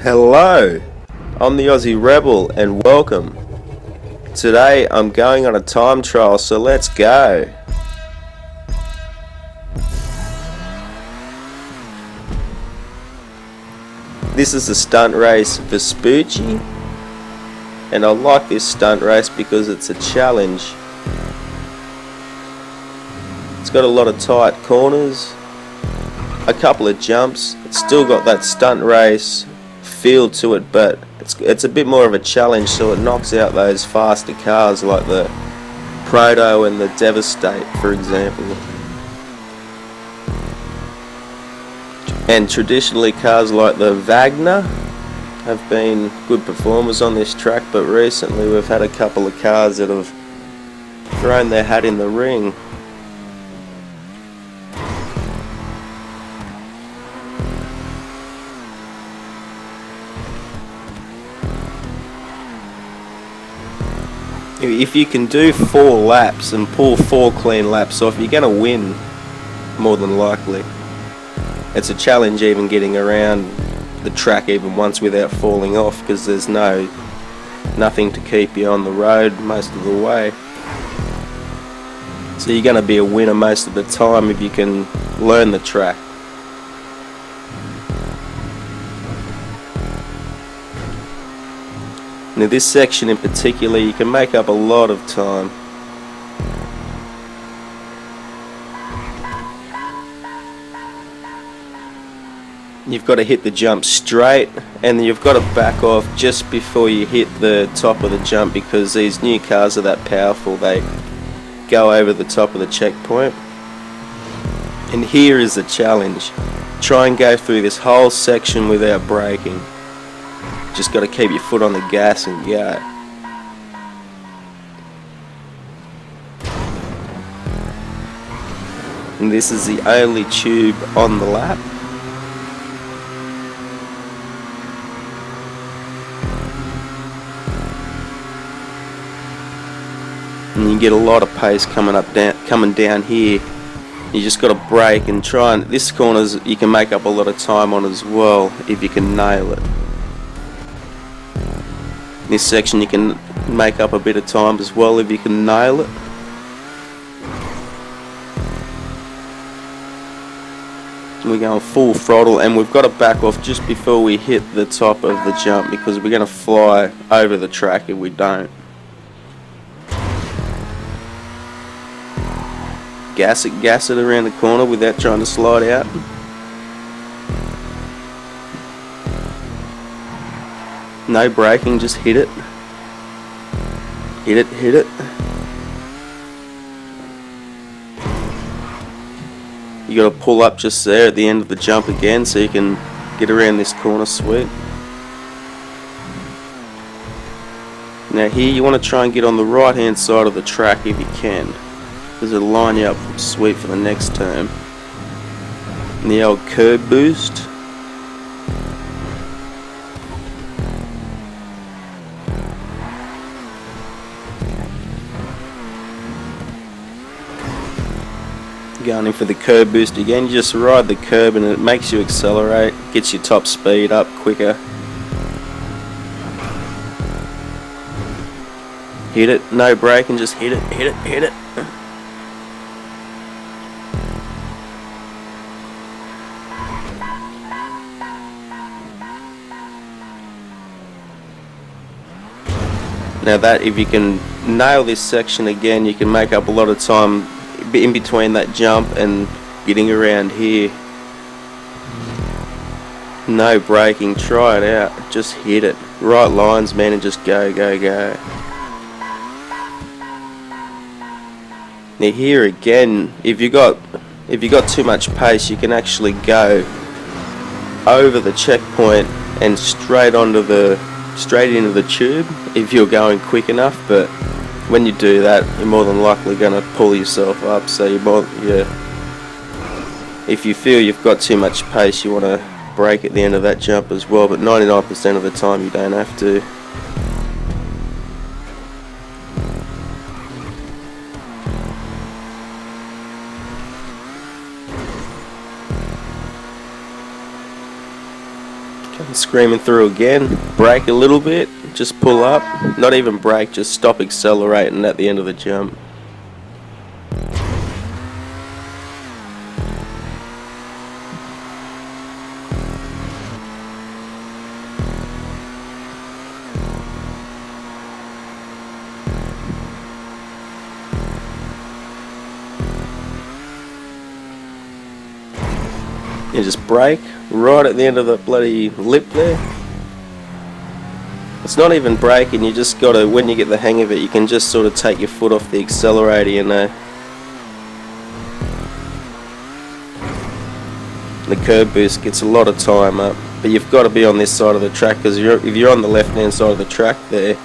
Hello, I'm the Aussie Rebel and welcome. Today I'm going on a time trial, so let's go. This is the stunt race Vespucci, and I like this stunt race because it's a challenge. It's got a lot of tight corners, a couple of jumps. It's still got that stunt race feel to it, but it's a bit more of a challenge, so it knocks out those faster cars like the Proto and the Devastate, for example. And traditionally cars like the Wagner have been good performers on this track, but recently we've had a couple of cars that have thrown their hat in the ring. If you can do 4 laps and pull 4 clean laps off, you're going to win, more than likely. It's a challenge even getting around the track even once without falling off, because there's nothing to keep you on the road most of the way. So you're going to be a winner most of the time if you can learn the track. Now this section in particular, you can make up a lot of time. You've got to hit the jump straight, and then you've got to back off just before you hit the top of the jump, because these new cars are that powerful, they go over the top of the checkpoint. And here is the challenge. Try and go through this whole section without braking. Just got to keep your foot on the gas and go. And this is the only tube on the lap. And you get a lot of pace coming down here. You just got to brake and try, and this corner's you can make up a lot of time on as well if you can nail it. This section you can make up a bit of time as well if you can nail it. We're going full throttle, and we've got to back off just before we hit the top of the jump, because we're going to fly over the track if we don't. Gas it around the corner without trying to slide out. No braking, just hit it. Hit it. You got to pull up just there at the end of the jump again so you can get around this corner sweep. Now here you want to try and get on the right hand side of the track if you can, because it'll line you up sweet for the next turn. And the old curb boost. Going in for the curb boost again, you just ride the curb and it makes you accelerate, gets your top speed up quicker. Hit it, no braking, just hit it. Now that, if you can nail this section again, you can make up a lot of time in between that jump and getting around here. No braking, try it out, just hit it. Right lines, man, and just go. Now here again, if you got too much pace, you can actually go over the checkpoint and straight into the tube if you're going quick enough, but when you do that, you're more than likely going to pull yourself up. So if you feel you've got too much pace, you want to brake at the end of that jump as well, but 99% of the time you don't have to. Come screaming through again. Brake a little bit. Just pull up. Not even brake, just stop accelerating at the end of the jump. You just brake right at the end of the bloody lip there. It's not even braking, you just gotta, when you get the hang of it, you can just sort of take your foot off the accelerator, you know. The curb boost gets a lot of time up, but you've got to be on this side of the track, because if you're on the left hand side of the track there,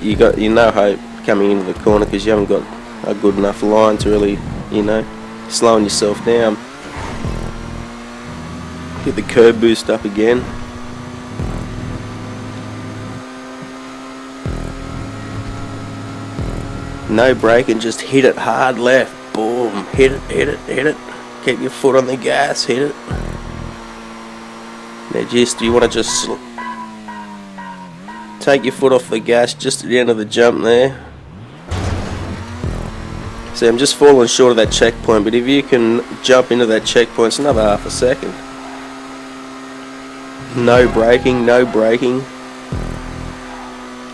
you no hope coming into the corner because you haven't got a good enough line to really, you know, slowing yourself down. Get the curb boost up again. No braking, just hit it hard left. Boom. Hit it, hit it, hit it. Keep your foot on the gas, hit it. Now you want to just take your foot off the gas just at the end of the jump there. See, I'm just falling short of that checkpoint, but if you can jump into that checkpoint, it's another half a second. No braking, no braking.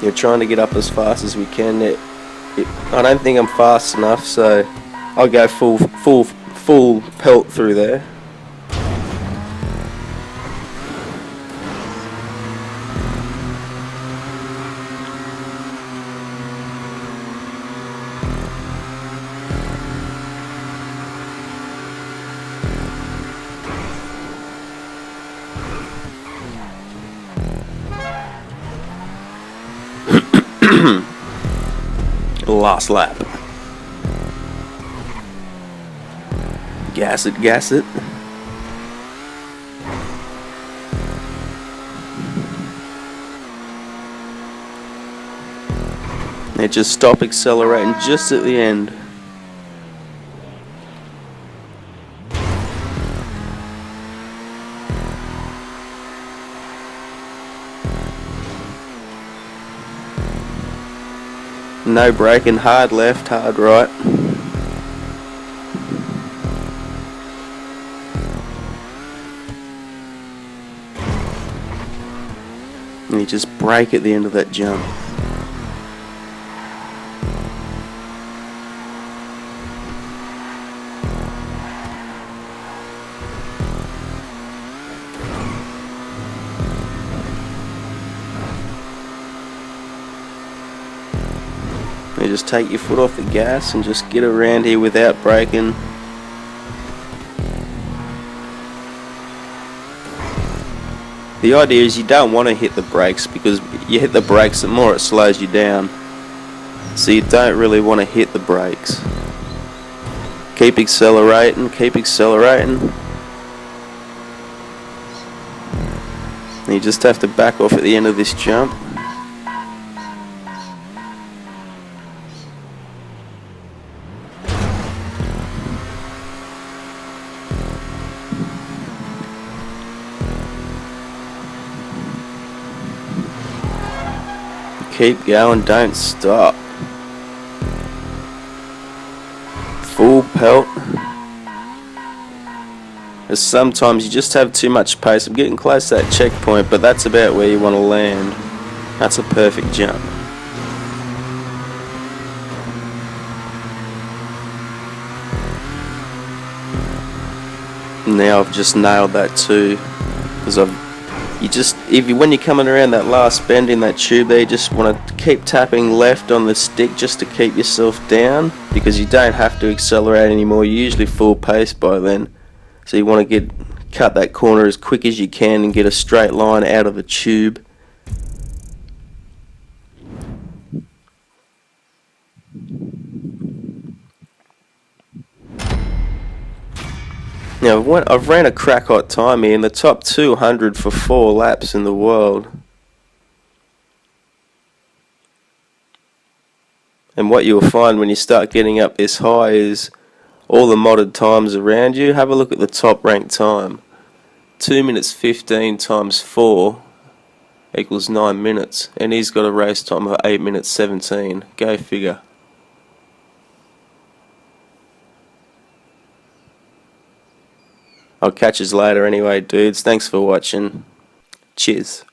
You're trying to get up as fast as we can. I don't think I'm fast enough, so I'll go full pelt through there. Last lap. Gas it, gas it. Now just stop accelerating just at the end. No braking, hard left, hard right. And you just brake at the end of that jump. You just take your foot off the gas and just get around here without braking. The idea is you don't want to hit the brakes, because you hit the brakes, the more it slows you down. So you don't really want to hit the brakes. Keep accelerating, keep accelerating. And you just have to back off at the end of this jump. Keep going, don't stop. Full pelt. Because sometimes you just have too much pace. I'm getting close to that checkpoint, but that's about where you want to land. That's a perfect jump. Now I've just nailed that too, because when you're coming around that last bend in that tube there, you just want to keep tapping left on the stick just to keep yourself down, because you don't have to accelerate anymore. You're usually full pace by then, so you want to cut that corner as quick as you can and get a straight line out of the tube. Now I've ran a crack hot time here in the top 200 for 4 laps in the world. And what you'll find when you start getting up this high is all the modded times around you. Have a look at the top ranked time. 2 minutes 15 times 4 equals 9 minutes, and he's got a race time of 8 minutes 17. Go figure. I'll catch us later anyway, dudes. Thanks for watching. Cheers.